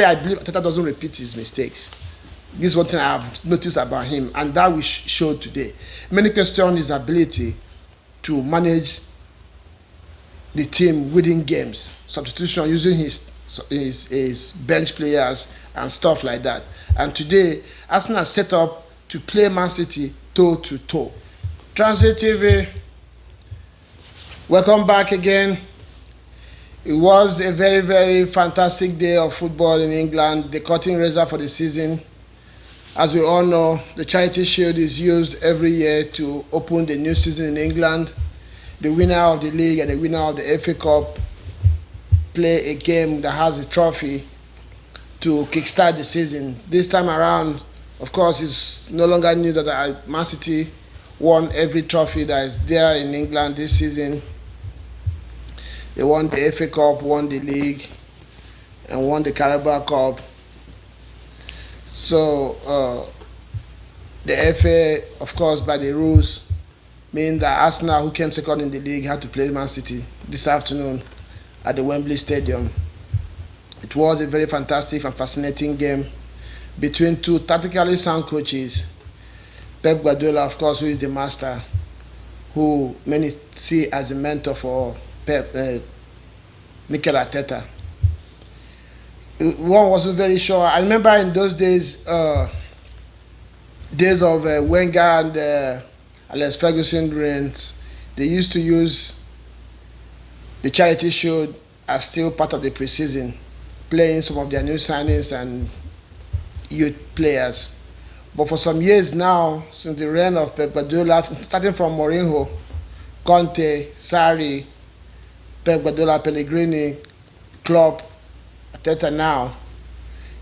I believe Arteta doesn't repeat his mistakes. This is one thing I have noticed about him, and that we showed today. Many question his ability to manage the team within games, substitution, using his bench players and stuff like that. And today, Arsenal are set up to play Man City toe to toe. Transit TV, welcome back again. It was a very, very fantastic day of football in England, the cutting razor for the season. As we all know, the Charity Shield is used every year to open the new season in England. The winner of the league and the winner of the FA Cup play a game that has a trophy to kickstart the season. This time around, of course, it's no longer news that Man City won every trophy that is there in England this season. They won the FA Cup, won the league, and won the Carabao Cup. So the FA, of course, by the rules, mean that Arsenal, who came second in the league, had to play Man City this afternoon at the Wembley Stadium. It was a very fantastic and fascinating game between two tactically sound coaches. Pep Guardiola, of course, who is the master, who many see as a mentor for Mikel Arteta. One wasn't very sure. I remember in those days, days of Wenger and Alex Ferguson reigns, they used to use the Charity Shield as still part of the preseason, playing some of their new signings and youth players. But for some years now, since the reign of Pep Guardiola, starting from Mourinho, Conte, Sarri, Pep Guardiola, Pellegrini, Klopp, Arteta now,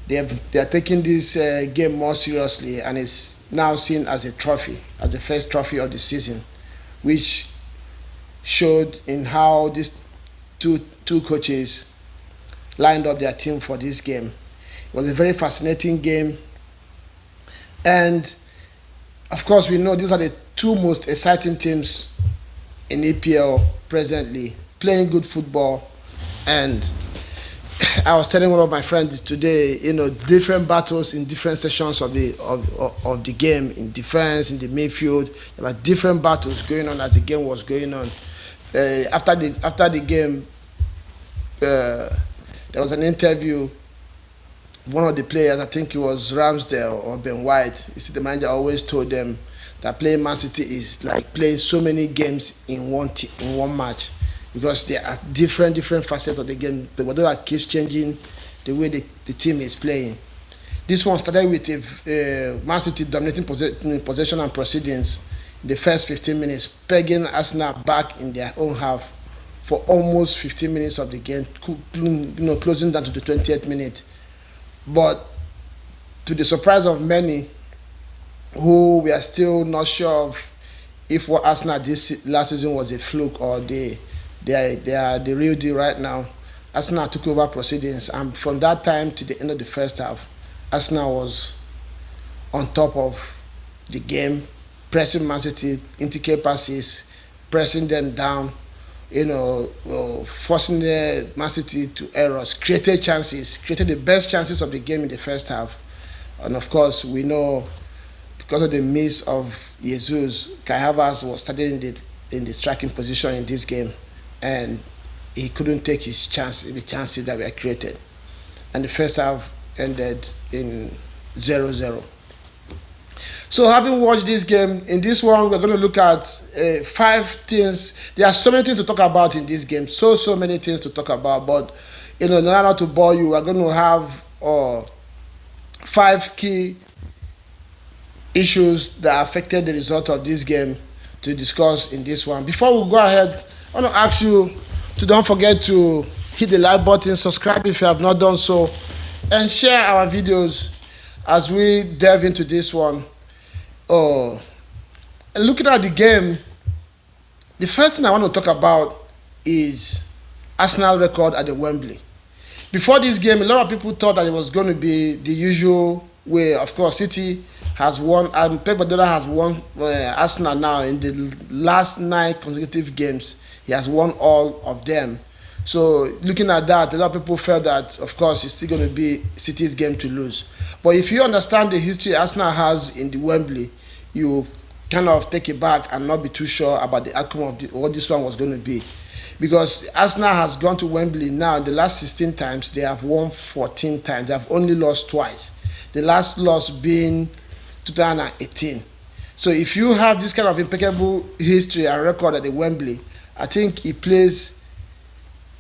they are taking this game more seriously, and it's now seen as a trophy, as the first trophy of the season, which showed in how these two coaches lined up their team for this game. It was a very fascinating game, and of course we know these are the two most exciting teams in EPL presently, playing good football. And I was telling one of my friends today, different battles in different sections of the game, in defense, in the midfield. There were different battles going on as the game was going on. After the game, there was an interview. One of the players, I think it was Ramsdale or Ben White, the manager always told them that playing Man City is like playing so many games in one match, because there are different facets of the game. The Guardiola keeps changing the way the team is playing. This one started with Man City dominating possession and proceedings in the first 15 minutes, pegging Arsenal back in their own half for almost 15 minutes of the game, closing down to the 20th minute. But to the surprise of many, who we are still not sure of if what Arsenal did last season was a fluke or they are the real deal right now, Arsenal took over proceedings, and from that time to the end of the first half, Arsenal was on top of the game, pressing Man City, intricate passes, pressing them down, forcing the Man City to errors, created the best chances of the game in the first half. And of course, we know because of the miss of Jesus, Kai Havertz was starting in the striking position in this game, and he couldn't take the chances that were created. And the first half ended in 0-0. So having watched this game, in this one we're going to look at 5 things. There are so many things to talk about in this game, so many things to talk about, but in order not to bore you, we're going to have 5 key issues that affected the result of this game to discuss in this one. Before we go ahead, I want to ask you to don't forget to hit the like button, subscribe if you have not done so, and share our videos as we delve into this one. And looking at the game, the first thing I want to talk about is Arsenal record at the Wembley. Before this game, a lot of people thought that it was going to be the usual way. Of course, City has won, and Pep Guardiola has won Arsenal now in the last 9 consecutive games. He has won all of them. So looking at that, a lot of people felt that, of course, it's still going to be City's game to lose. But if you understand the history Arsenal has in the Wembley, you kind of take it back and not be too sure about the outcome of what this one was going to be. Because Arsenal has gone to Wembley now in the last 16 times, they have won 14 times. They have only lost twice. The last loss being 2018. So if you have this kind of impeccable history and record at the Wembley, I think it plays,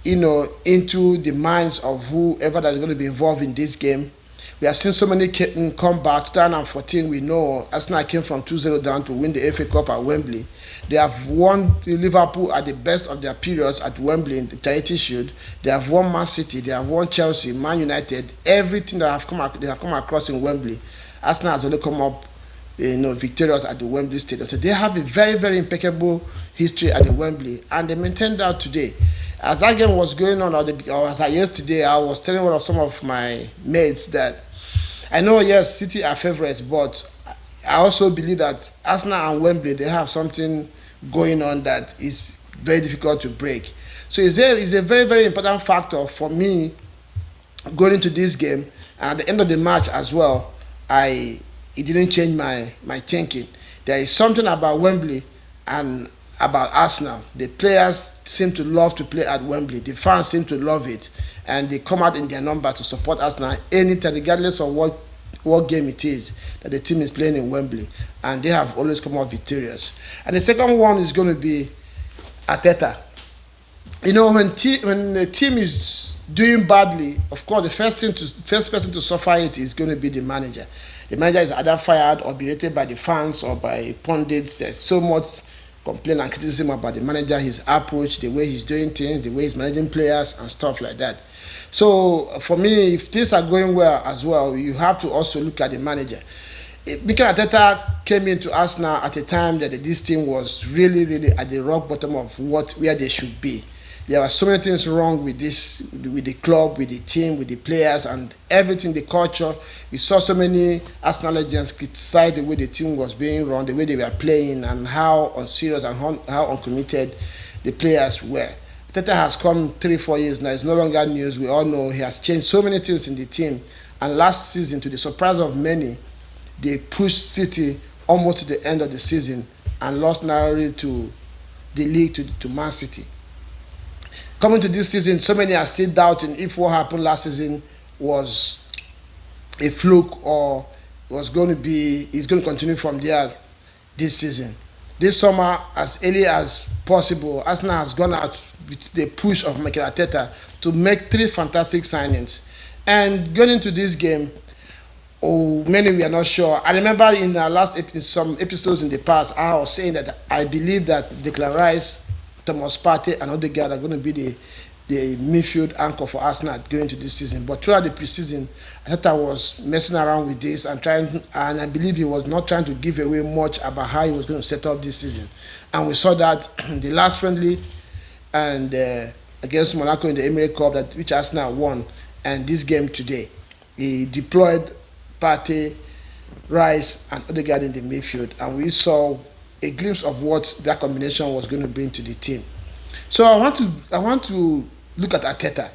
into the minds of whoever that is going to be involved in this game. We have seen so many come back. 2014, we know Arsenal came from 2-0 down to win the FA Cup at Wembley. They have won Liverpool at the best of their periods at Wembley in the Charity Shield. They have won Man City. They have won Chelsea, Man United. Everything that they have come across in Wembley, Arsenal has only come up, victorious at the Wembley Stadium. So they have a very, very impeccable history at the Wembley, and they maintained that today. As that game was going on, or as yesterday, I was telling some of my mates that I know, yes, City are favourites, but I also believe that Arsenal and Wembley, they have something going on that is very difficult to break. So it's a very, very important factor for me going into this game. And at the end of the match as well, it didn't change my thinking. There is something about Wembley and about Arsenal. The players seem to love to play at Wembley. The fans seem to love it. And they come out in their number to support Arsenal anytime, regardless of what game it is that the team is playing in Wembley. And they have always come out victorious. And the second one is going to be Arteta. When the team is doing badly, of course, the first person to suffer it is going to be the manager. The manager is either fired or berated by the fans or by pundits. There's so much complaint and criticism about the manager, his approach, the way he's doing things, the way he's managing players and stuff like that. So for me, if things are going well as well, you have to also look at the manager. Mikel Arteta came into Arsenal at a time that this team was really, really at the rock bottom of where they should be. There were so many things wrong with the club, with the team, with the players, and everything, the culture. We saw so many Arsenal legends criticize the way the team was being run, the way they were playing, and how unserious and how uncommitted the players were. Arteta has come 3-4 years now. It's no longer news. We all know he has changed so many things in the team. And last season, to the surprise of many, they pushed City almost to the end of the season and lost narrowly to the league to Man City. Coming to this season, so many are still doubting if what happened last season was a fluke or is going to continue from there this season. This summer, as early as possible, Arsenal has gone out with the push of Mikel Arteta to make 3 fantastic signings. And going into this game, many we are not sure. I remember in our some episodes in the past, I was saying that I believe that Declan Rice, Thomas Partey and Odegaard are going to be the midfield anchor for Arsenal going into this season. But throughout the preseason, Arteta was messing around with this and I believe he was not trying to give away much about how he was going to set up this season. And we saw that the last friendly and against Monaco in the Emirates Cup, which Arsenal won, and this game today, he deployed Partey, Rice, and Odegaard in the midfield, and we saw a glimpse of what that combination was going to bring to the team. So I want to look at Arteta.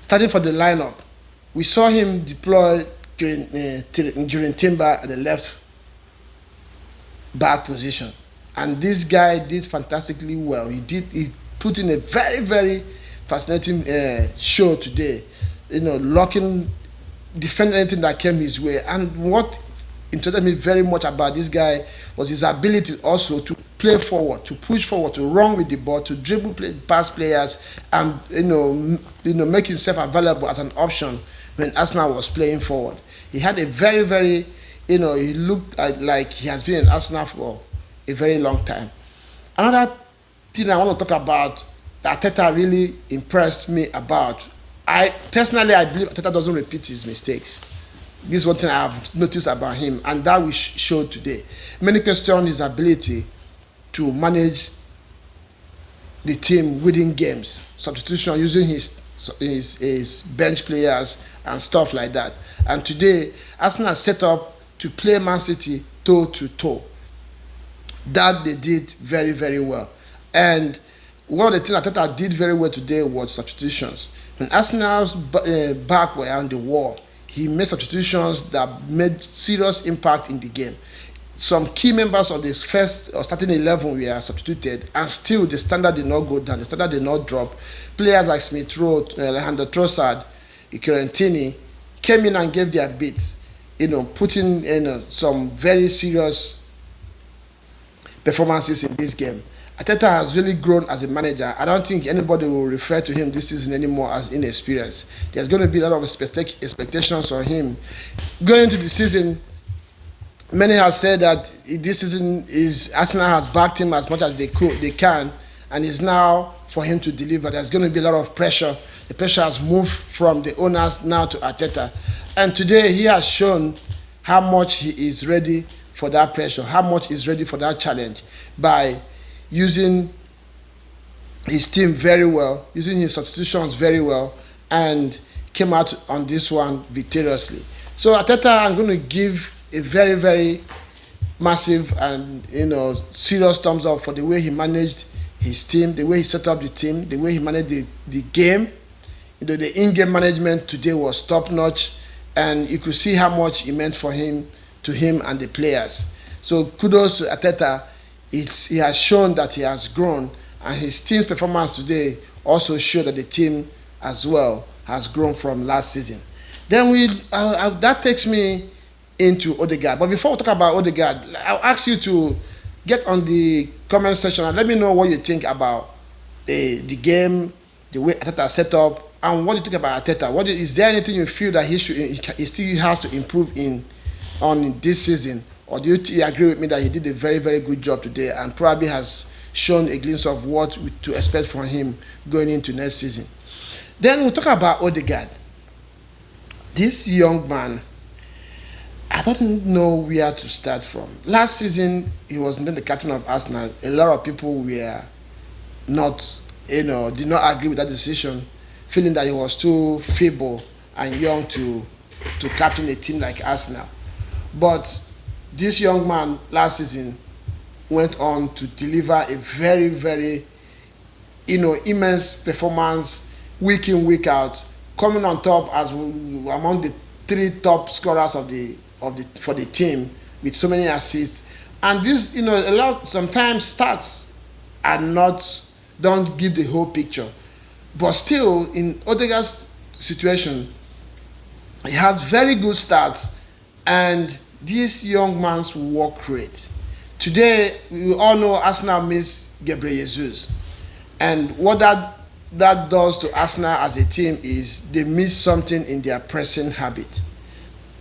Starting from the lineup, we saw him deploy during Timber at the left back position, and this guy did fantastically well. He put in a very, very fascinating show today. Locking, defending anything that came his way, and what interested me very much about this guy was his ability also to play forward, to push forward, to run with the ball, to dribble past players, and make himself available as an option when Arsenal was playing forward. He had a very, very, he looked like he has been in Arsenal for a very long time. Another thing I want to talk about that Arteta really impressed me about, I believe Arteta doesn't repeat his mistakes. This is one thing I have noticed about him, and that we showed today. Many question his ability to manage the team within games, substitution, using his bench players and stuff like that. And today, Arsenal set up to play Man City toe to toe. That they did very, very well. And one of the things Arteta did very well today was substitutions. When Arsenal's back were on the wall, he made substitutions that made serious impact in the game. Some key members of the first or starting 11 were substituted, and still the standard did not go down, the standard did not drop. Players like Smith Rowe, Alejandro Trossard, Ikerentini came in and gave their bits, putting in some very serious performances in this game. Arteta has really grown as a manager. I don't think anybody will refer to him this season anymore as inexperienced. There's going to be a lot of expectations on him. Going into the season, many have said that this season Arsenal has backed him as much as they can, and it's now for him to deliver. There's going to be a lot of pressure. The pressure has moved from the owners now to Arteta. And today he has shown how much he is ready for that pressure, how much he's ready for that challenge by using his team very well, using his substitutions very well, and came out on this one victoriously. So Arteta, I'm going to give a very, very massive and serious thumbs up for the way he managed his team, the way he set up the team, the way he managed the game. The in-game management today was top-notch, and you could see how much it meant to him and the players. So kudos to Arteta. He has shown that he has grown, and his team's performance today also showed that the team as well has grown from last season. Then that takes me into Odegaard. But before we talk about Odegaard, I'll ask you to get on the comment section and let me know what you think about the game, the way Arteta set up, and what you think about Arteta. Is there anything you feel that he still has to improve on this season? Or do you agree with me that he did a very, very good job today and probably has shown a glimpse of what to expect from him going into next season? Then we'll talk about Odegaard. This young man, I don't know where to start from. Last season, he was not the captain of Arsenal. A lot of people were not, did not agree with that decision, feeling that he was too feeble and young to captain a team like Arsenal. But this young man last season went on to deliver a very, very, immense performance week in, week out, coming on top as among the 3 top scorers for the team with so many assists. And this, sometimes stats don't give the whole picture. But still, in Odegaard's situation, he has very good stats, and this young man's work rate. Today, we all know Arsenal miss Gabriel Jesus. And what that does to Arsenal as a team is they miss something in their pressing habit.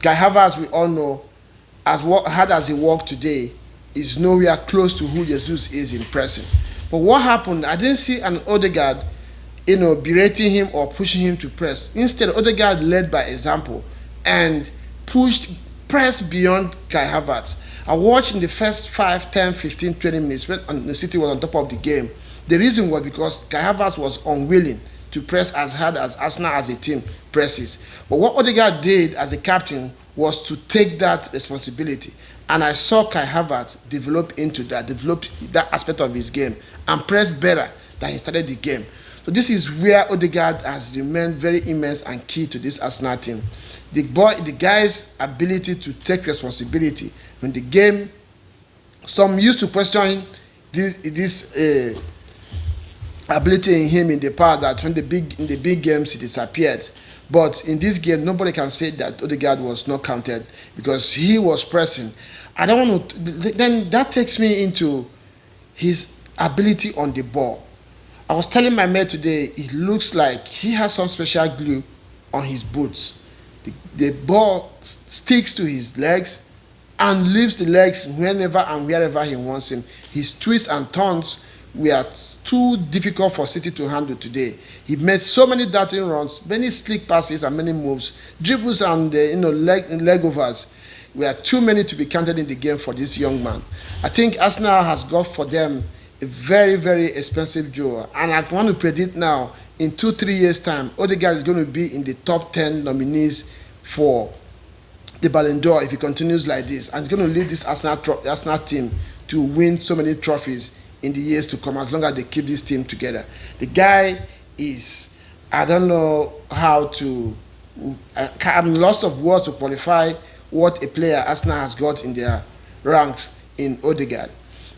Kai Havertz, we all know, as hard as he worked today, is nowhere close to who Jesus is in pressing. But what happened, I didn't see an Odegaard, berating him or pushing him to press. Instead, Odegaard led by example and pressed beyond Kai Havertz. I watched in the first 5, 10, 15, 20 minutes when the City was on top of the game. The reason was because Kai Havertz was unwilling to press as hard as Arsenal as a team presses. But what Odegaard did as a captain was to take that responsibility. And I saw Kai Havertz develop that aspect of his game and press better than he started the game. So this is where Odegaard has remained very immense and key to this Arsenal team. The guy's ability to take responsibility when the game. Some used to question this ability in him in the past, that when in the big games he disappeared. But in this game, nobody can say that Odegaard was not counted because he was pressing. I don't want to. Then that takes me into his ability on the ball. I was telling my mate today, it looks like he has some special glue on his boots. The ball sticks to his legs and leaves the legs whenever and wherever he wants him. His twists and turns were too difficult for City to handle today. He made so many darting runs, many slick passes and many moves. Dribbles and leg overs were too many to be counted in the game for this young man. I think Arsenal has got for them a very, very expensive jewel. And I want to predict now, in 2-3 years' time, Odegaard is going to be in the top 10 nominees for the Ballon d'Or if he continues like this, and he's going to lead this Arsenal team to win so many trophies in the years to come, as long as they keep this team together. The guy is, I don't know how to, I'm lost of words to qualify what a player Arsenal has got in their ranks in Odegaard.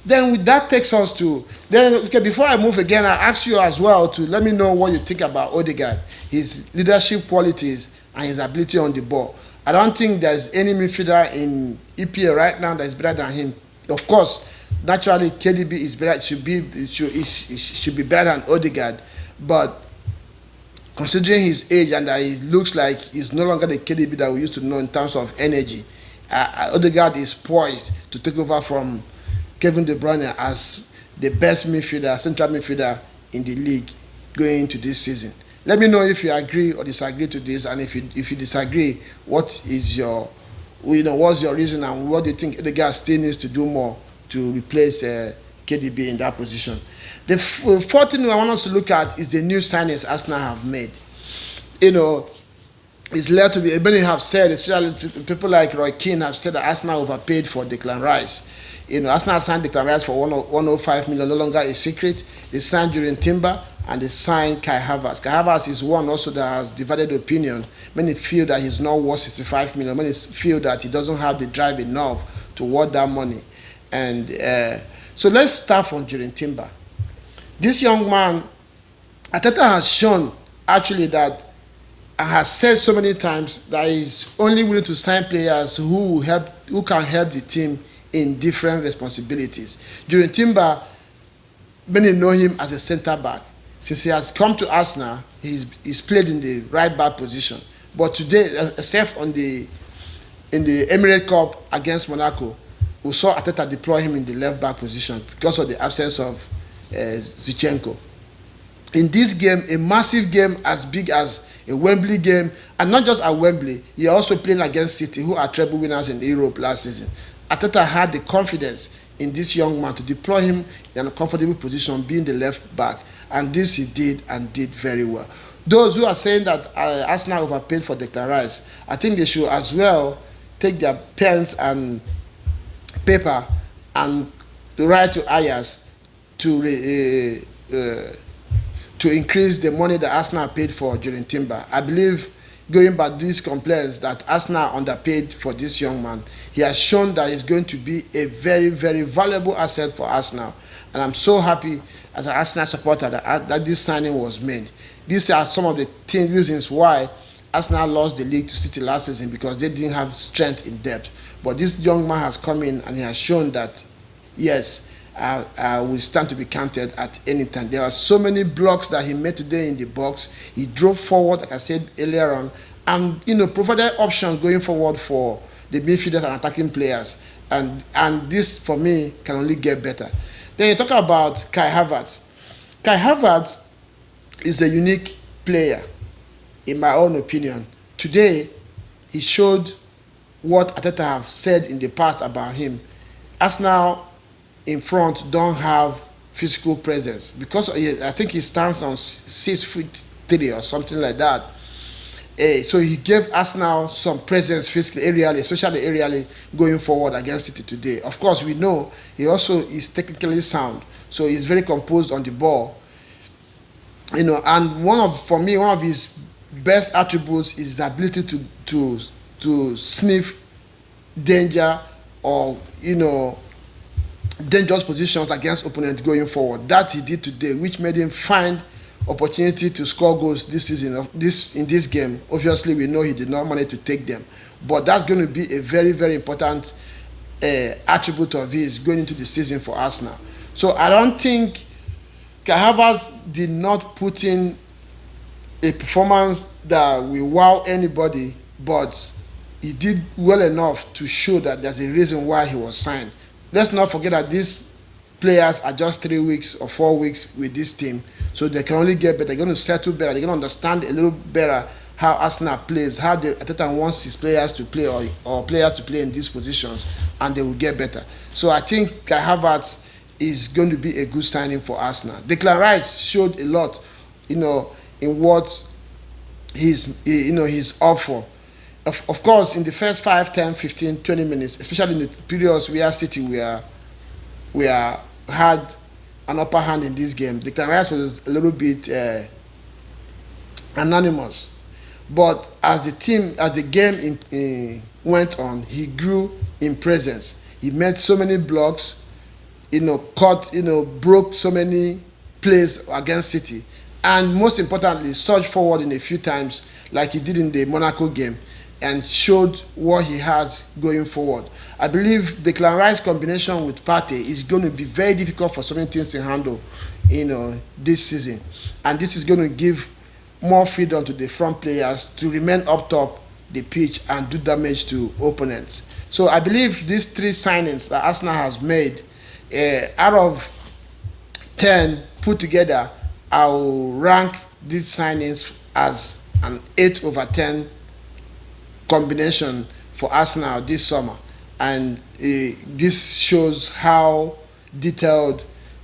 Then with that takes us to, then okay, before I move again, I ask you as well to let me know what you think about Odegaard, his leadership qualities and his ability on the ball. I don't think there's any midfielder in EPL right now that is better than him. Of course, naturally KDB is better, should be better than Odegaard, but considering his age and that he looks like he's no longer the KDB that we used to know in terms of energy, Odegaard is poised to take over from Kevin De Bruyne as the best midfielder, central midfielder in the league going into this season. Let me know if you agree or disagree to this, and if you disagree, what is your, what's your reason, and what do you think Odegaard still needs to do more to replace KDB in that position. The fourth thing I want us to look at is the new signings Arsenal have made. It's led to be, many have said, especially people like Roy Keane have said that Arsenal overpaid for Declan Rice. Arsenal signed Declan Rice for 105 million, no longer a secret. They signed Jurrien Timber and they signed Kai Havertz. Kai Havertz is one also that has divided opinion. Many feel that he's not worth 65 million. Many feel that he doesn't have the drive enough to worth that money. And so let's start from Jurrien Timber. This young man, Arteta has shown actually that, and has said so many times, that he's only willing to sign players who can help the team in different responsibilities. Jurrien Timber, many know him as a centre back. Since he has come to Arsenal, he's played in the right back position. But today, except in the Emirates Cup against Monaco, we saw Arteta deploy him in the left back position because of the absence of Zinchenko. In this game, a massive game as big as a Wembley game, and not just at Wembley, he also playing against City, who are treble winners in Europe last season. Arteta had the confidence in this young man to deploy him in a comfortable position, being the left back, and this he did, and did very well. Those who are saying that Arsenal overpaid for Declan Rice, I think they should as well take their pens and paper and write to Ayers to increase the money that Arsenal paid for Jurrien Timber. I believe, going by these complaints, that Arsenal underpaid for this young man. He has shown that he's going to be a very, very valuable asset for Arsenal. And I'm so happy as an Arsenal supporter that this signing was made. These are some of the reasons why Arsenal lost the league to City last season, because they didn't have strength in depth. But this young man has come in and he has shown that, yes, I will stand to be counted at any time. There are so many blocks that he made today in the box. He drove forward, like I said earlier on, and provided options going forward for the midfielders and attacking players. And this, for me, can only get better. Then you talk about Kai Havertz. Kai Havertz is a unique player, in my own opinion. Today, he showed what Arteta have said in the past about him. Arsenal in front don't have physical presence, because I think he stands on 6'3" or something like that. So he gave Arsenal some presence physically, aerially, especially aerially, going forward against City today. Of course, we know he also is technically sound, so he's very composed on the ball. And for me, one of his best attributes is his ability to sniff danger or dangerous positions against opponents going forward. That he did today, which made him find opportunity to score goals this season. In this game, obviously we know he did not manage to take them, but that's going to be a very, very important attribute of his going into the season for Arsenal. So I don't think Kai Havertz did not put in a performance that will wow anybody, but he did well enough to show that there's a reason why he was signed. Let's not forget that these players are just 3 weeks or 4 weeks with this team, so they can only get better. They're going to settle better. They're going to understand a little better how Arsenal plays, how the Arteta wants his players to play or players to play in these positions, and they will get better. So I think Kai Havertz is going to be a good signing for Arsenal. Declan Rice showed a lot, in what he's up for. Of course, in the first 5, 10, 15, 20 minutes, especially in the periods where City had an upper hand in this game, Declan Rice was a little bit anonymous. But as the game went on, he grew in presence. He made so many blocks, broke so many plays against City, and most importantly, surged forward in a few times, like he did in the Monaco game, and showed what he has going forward. I believe the Declan Rice combination with Partey is going to be very difficult for so many teams to handle, this season, and this is going to give more freedom to the front players to remain up top the pitch and do damage to opponents. So I believe these 3 signings that Arsenal has made, out of 10 put together, I will rank these signings as an 8/10 combination for Arsenal this summer. And this shows how detailed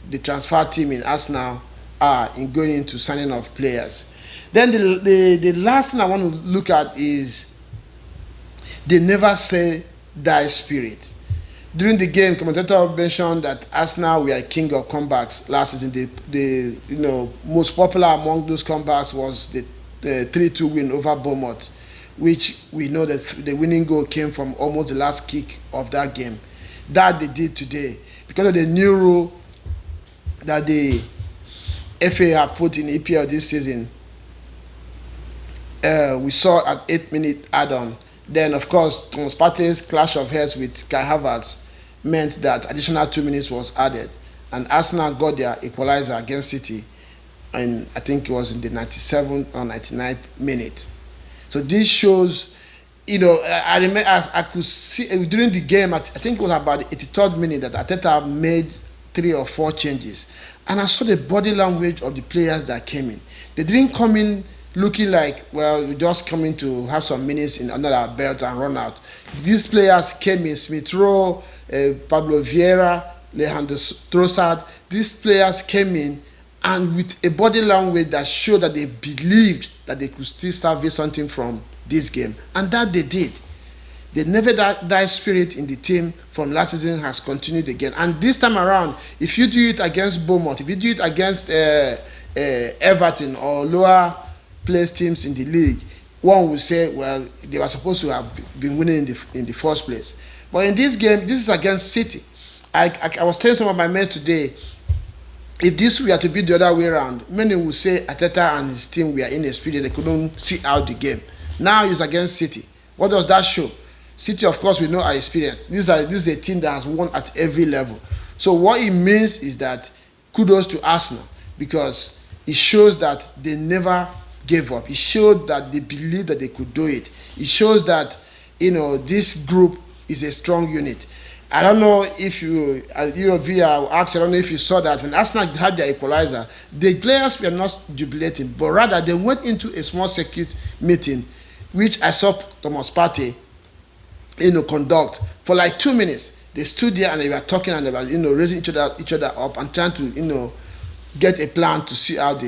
the transfer team in Arsenal are in going into signing of players. Then the last thing I want to look at is they never say die spirit. During the game, commentator mentioned that Arsenal were a king of comebacks last season. The most popular among those comebacks was the 3-2 win over Bournemouth, which we know that the winning goal came from almost the last kick of that game. That they did today because of the new rule that the FA have put in EPL this season. We saw an 8-minute add-on. Then, of course, Thomas Partey's clash of heads with Kai Havertz meant that additional 2 minutes was added, and Arsenal got their equalizer against City, and I think it was in the 97th or 99th minute. So this shows, I remember I could see during the game. I think it was about the 83rd minute that Arteta made 3 or 4 changes, and I saw the body language of the players that came in. They didn't come in looking like, well, we're just coming to have some minutes under our belt and run out. These players came in, Smith Rowe, Pablo Vieira, Leandro Trossard. These players came in and with a body language that showed that they believed that they could still salvage something from this game. And that they did. The never die spirit in the team from last season has continued again. And this time around, if you do it against Bournemouth, if you do it against Everton or lower place teams in the league, one would say, well, they were supposed to have been winning in the first place. But in this game, this is against City. I was telling some of my mates today, if this were to be the other way around, many would say Arteta and his team were inexperienced. They couldn't see out the game. Now it's against City. What does that show? City, of course, we know are experienced. This is a team that has won at every level. So what it means is that kudos to Arsenal, because it shows that they never gave up. It showed that they believed that they could do it. It shows that this group is a strong unit. I don't know if you via asked, I don't know if you saw that when Arsenal had their equalizer, the players were not jubilating, but rather they went into a small circuit meeting, which I saw Thomas Partey conduct for like 2 minutes. They stood there and they were talking and they were raising each other up and trying to get a plan to see out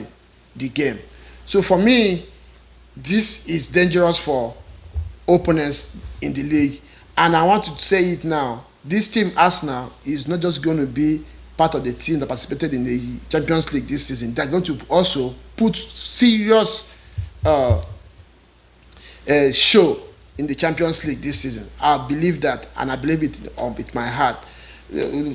the game. So for me, this is dangerous for opponents in the league. And I want to say it now. This team, Arsenal, is not just going to be part of the team that participated in the Champions League this season. They're going to also put serious show in the Champions League this season. I believe that, and I believe it with my heart.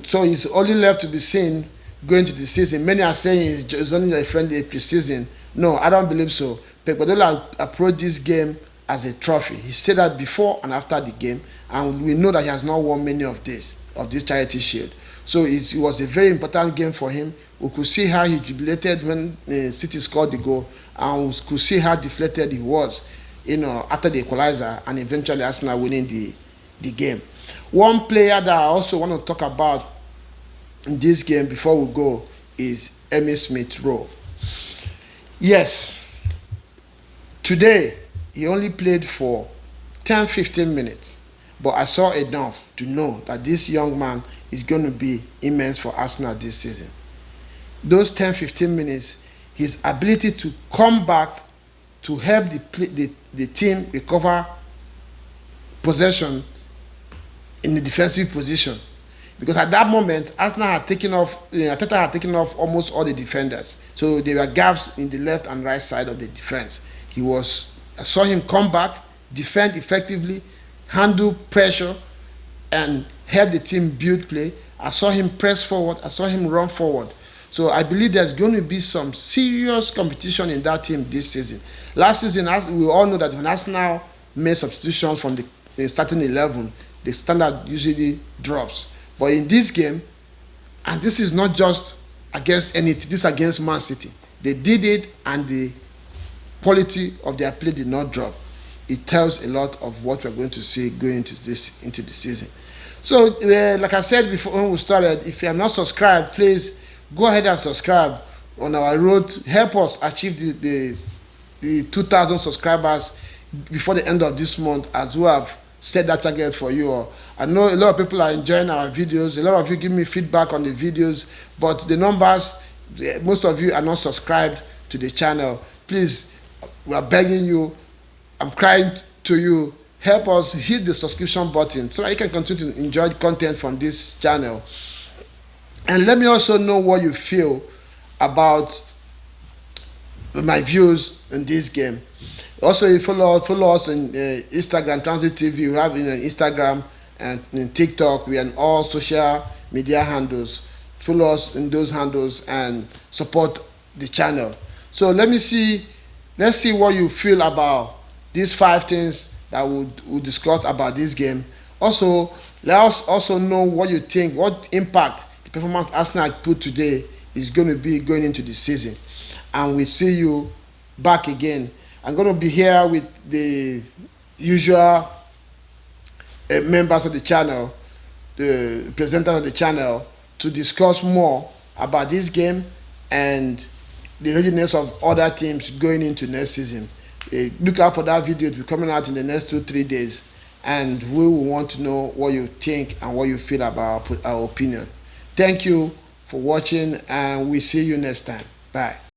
So it's only left to be seen going to the season. Many are saying it's only a friendly pre-season. No, I don't believe so. Pep Guardiola approached this game as a trophy. He said that before and after the game, and we know that he has not won many of this Charity Shield. So it was a very important game for him. We could see how he jubilated when City scored the goal, and we could see how deflated he was, after the equalizer, and eventually Arsenal winning the game. One player that I also want to talk about in this game before we go is Emile Smith Rowe. Yes, today he only played for 10-15 minutes, but I saw enough to know that this young man is going to be immense for Arsenal this season. Those 10-15 minutes, his ability to come back to help the team recover possession in the defensive position. Because at that moment, Arsenal had taken off, Arteta had taken off almost all the defenders. So there were gaps in the left and right side of the defense. I saw him come back, defend effectively, handle pressure, and help the team build play. I saw him press forward. I saw him run forward. So I believe there's going to be some serious competition in that team this season. Last season, we all know that when Arsenal made substitutions from the starting 11, the standard usually drops. But in this game, and this is not just against any team, this is against Man City. They did it, and the quality of their play did not drop. It tells a lot of what we're going to see going into the season. So, like I said before when we started, if you are not subscribed, please go ahead and subscribe on our road. Help us achieve the 2,000 subscribers before the end of this month, as we have set that target for you all. I know a lot of people are enjoying our videos. A lot of you give me feedback on the videos, but the numbers, most of you are not subscribed to the channel. Please, we are begging you, I'm crying to you, help us hit the subscription button so that you can continue to enjoy content from this channel. And let me also know what you feel about my views in this game. Also, you follow us on Instagram, Transit TV. We have Instagram and in TikTok. We are on all social media handles. Follow us in those handles and support the channel. So let's see what you feel about these 5 things that we'll discuss about this game. Also, let us also know what you think, what impact the performance Arsenal put today is going to be going into the season. And we'll see you back again. I'm going to be here with the usual members of the channel, the presenters of the channel, to discuss more about this game and the readiness of other teams going into next season. Look out for that video to be coming out in the next 2-3 days, and we will want to know what you think and what you feel about our opinion. Thank you for watching, and we'll see you next time. Bye.